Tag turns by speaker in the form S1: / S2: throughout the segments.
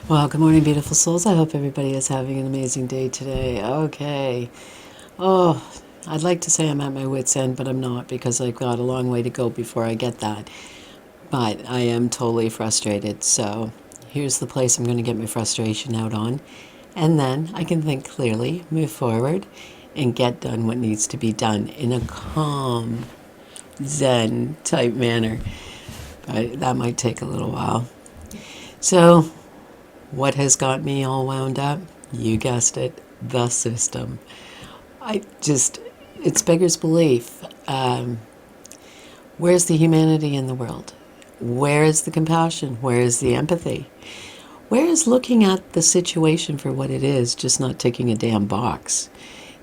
S1: Well, good morning, beautiful souls. I hope everybody is having an amazing day today. Okay. Oh, I'd like to say I'm at my wit's end, but I'm not because I've got a long way to go before I get that. But I am totally frustrated. So here's the place I'm going to get my frustration out on. And then I can think clearly, move forward, and get done what needs to be done in a calm, Zen type manner. But that might take a little while. So, what has got me all wound up? You guessed it, the system. I just, it's beggars belief. Where's the humanity in the world? Where is the compassion? Where is the empathy? Where is looking at the situation for what it is, just not ticking a damn box?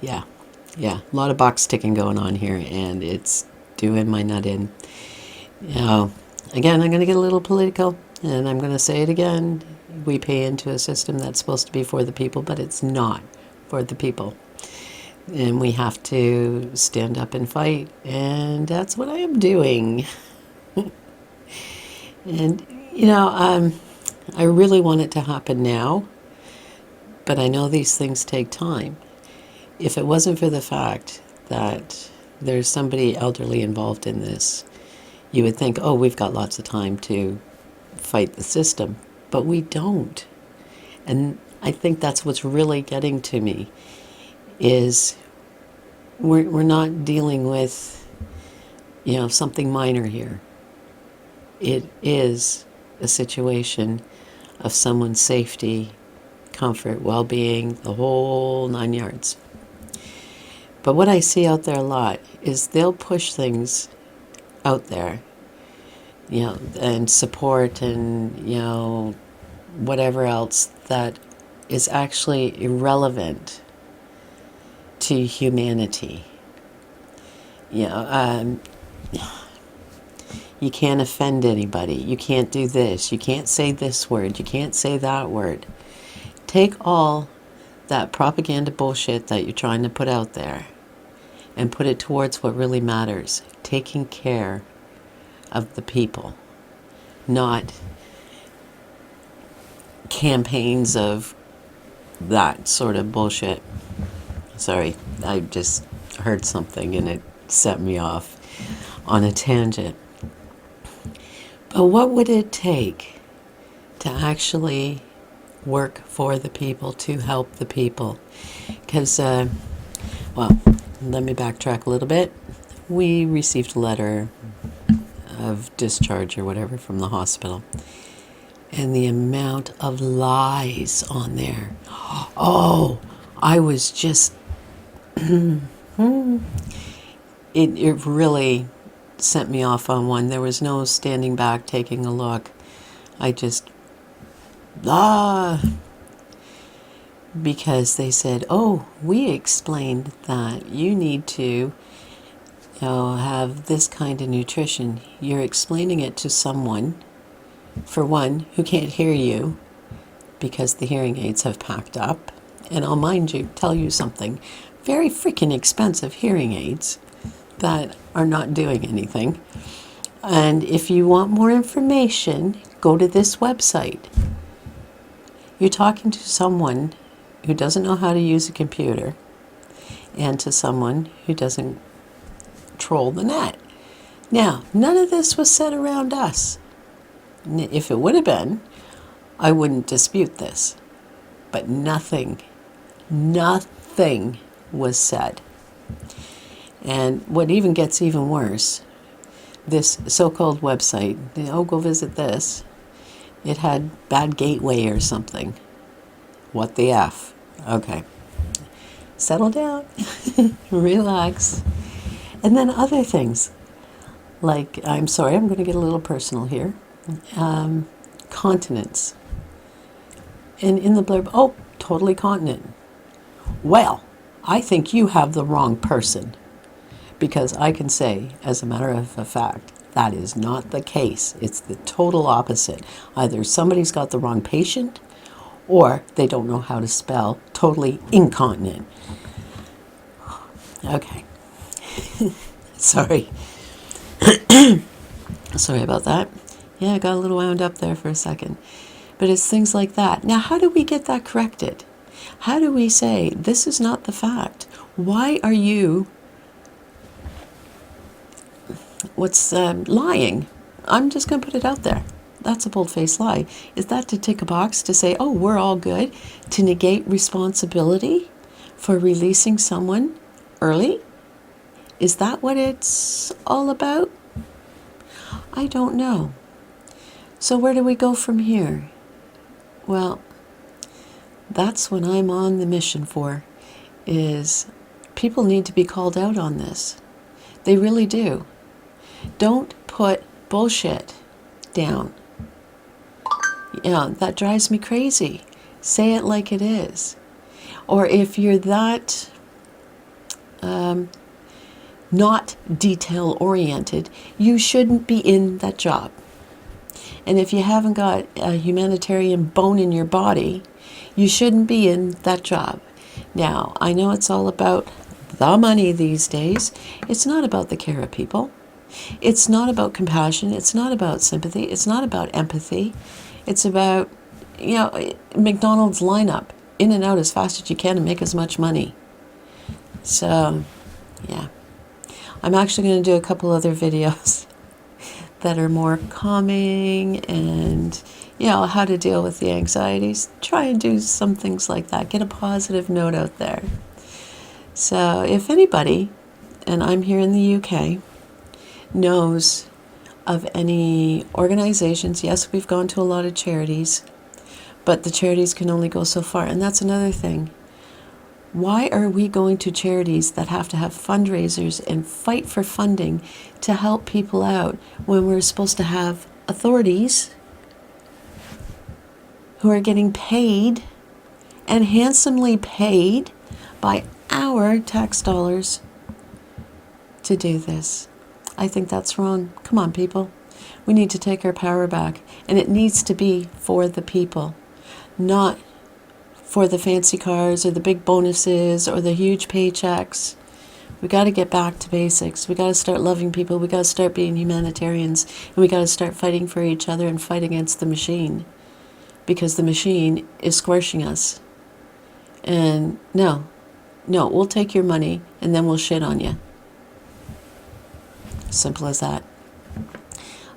S1: Yeah, a lot of box ticking going on here, and it's doing my nut in. Again, I'm going to get a little political, and I'm going to say it again. We pay into a system that's supposed to be for the people, but it's not for the people. And we have to stand up and fight, and that's what I am doing. And, I really want it to happen now, but I know these things take time. If it wasn't for the fact that there's somebody elderly involved in this, you would think, oh, we've got lots of time to fight the system, but we don't. And I think that's what's really getting to me is we're not dealing with, something minor here. It is a situation of someone's safety, comfort, well-being, the whole 9 yards. But what I see out there a lot is they'll push things out there, and support and, whatever else that is actually irrelevant to humanity. You can't offend anybody. You can't do this. You can't say this word. You can't say that word. Take all that propaganda bullshit that you're trying to put out there and put it towards what really matters. Taking care of the people, not campaigns of that sort of bullshit. Sorry, I just heard something and it set me off on a tangent. But what would it take to actually work for the people, to help the people? Because, let me backtrack a little bit. We received a letter of discharge or whatever from the hospital. And the amount of lies on there. Oh, I was just... it really sent me off on one. There was no standing back, taking a look. I just... Because they said, oh, we explained that you need to have this kind of nutrition. You're explaining it to someone, for one, who can't hear you because the hearing aids have packed up. And I'll tell you something, very freaking expensive hearing aids that are not doing anything. And if you want more information, go to this website. You're talking to someone who doesn't know how to use a computer and to someone who doesn't troll the net. Now, none of this was said around us. If it would have been, I wouldn't dispute this. But nothing was said. And what even gets even worse, this so-called website, go visit this. It had bad gateway or something. What the F? Okay. Settle down. Relax. And then other things. Like, I'm sorry, I'm going to get a little personal here. Continents. And in the blurb, oh, totally continent. Well, I think you have the wrong person. Because I can say, as a matter of fact, that is not the case. It's the total opposite. Either somebody's got the wrong patient, or they don't know how to spell totally incontinent. Okay. Sorry. Sorry about that. Yeah, I got a little wound up there for a second. But it's things like that. Now, how do we get that corrected? How do we say, this is not the fact? Why are you lying? I'm just going to put it out there. That's a bold-faced lie. Is that to tick a box to say, oh, we're all good? To negate responsibility for releasing someone early? Is that what it's all about? I don't know. So where do we go from here? Well, that's what I'm on the mission for, is people need to be called out on this. They really do. Don't put bullshit down. Yeah, that drives me crazy. Say it like it is. Or if you're that not detail oriented, you shouldn't be in that job. And if you haven't got a humanitarian bone in your body, you shouldn't be in that job. Now, I know it's all about the money these days. It's not about the care of people. It's not about compassion. It's not about sympathy. It's not about empathy. It's about, McDonald's lineup, in and out as fast as you can and make as much money. So, yeah. I'm actually going to do a couple other videos that are more calming and, how to deal with the anxieties. Try and do some things like that. Get a positive note out there. So if anybody, and I'm here in the UK, knows of any organizations, yes, we've gone to a lot of charities, but the charities can only go so far. And that's another thing. Why are we going to charities that have to have fundraisers and fight for funding to help people out when we're supposed to have authorities who are getting paid and handsomely paid by our tax dollars to do this? I think that's wrong. Come on, people. We need to take our power back. And it needs to be for the people, not for the fancy cars or the big bonuses or the huge paychecks. We got to get back to basics. We got to start loving people. We got to start being humanitarians. And we got to start fighting for each other and fight against the machine. Because the machine is squashing us. And no, we'll take your money and then we'll shit on you. Simple as that.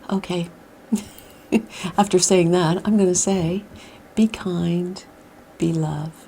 S1: Okay. After saying that, I'm going to say, be kind, be love.